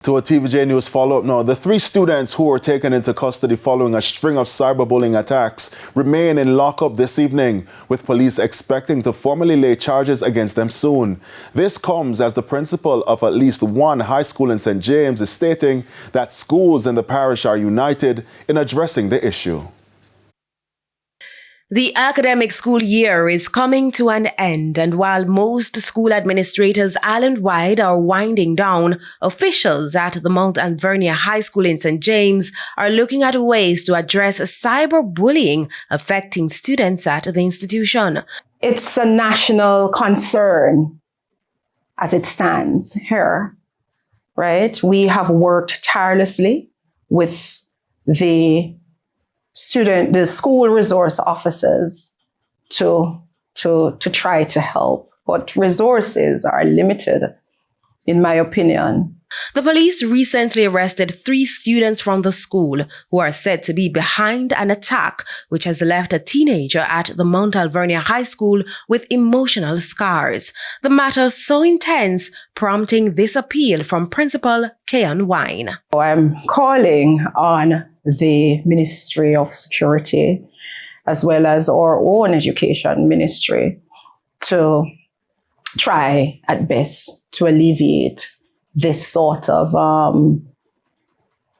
To a TVJ News follow-up now, the 3 students who were taken into custody following a string of cyberbullying attacks remain in lockup this evening, with police expecting to formally lay charges against them soon. This comes as the principal of at least one high school in St. James is stating that schools in the parish are united in addressing the issue. The academic school year is coming to an end, and while most school administrators island-wide are winding down, officials at the Mount Alvernia High School in St. James are looking at ways to address cyberbullying affecting students at the institution. It's a national concern as it stands here, right? We have worked tirelessly with the school resource officers to try to help, but resources are limited, in my opinion. The police recently arrested 3 students from the school who are said to be behind an attack which has left a teenager at the Mount Alvernia High School with emotional scars. The matter so intense, prompting this appeal from Principal Keon Wine. I'm calling on the Ministry of Security as well as our own education ministry to try at best to alleviate this sort of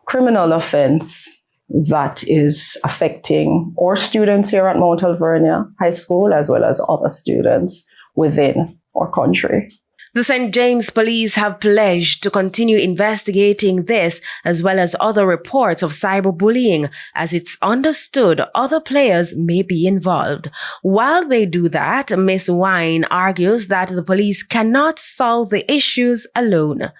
criminal offense that is affecting our students here at Mount Alvernia High School as well as other students within our country. The St. James Police have pledged to continue investigating this as well as other reports of cyberbullying, as it's understood other players may be involved. While they do that, Ms. Wine argues that the police cannot solve the issues alone.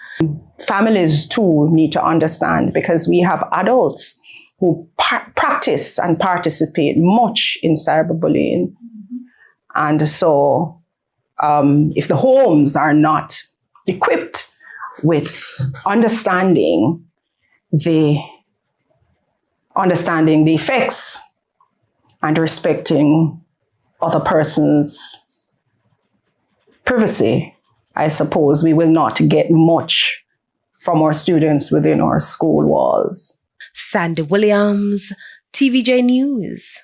Families too need to understand, because we have adults who practice and participate much in cyberbullying. And so if the homes are not equipped with understanding the effects and respecting other person's privacy, I suppose we will not get much from our students within our school walls. Sandy Williams, TVJ News.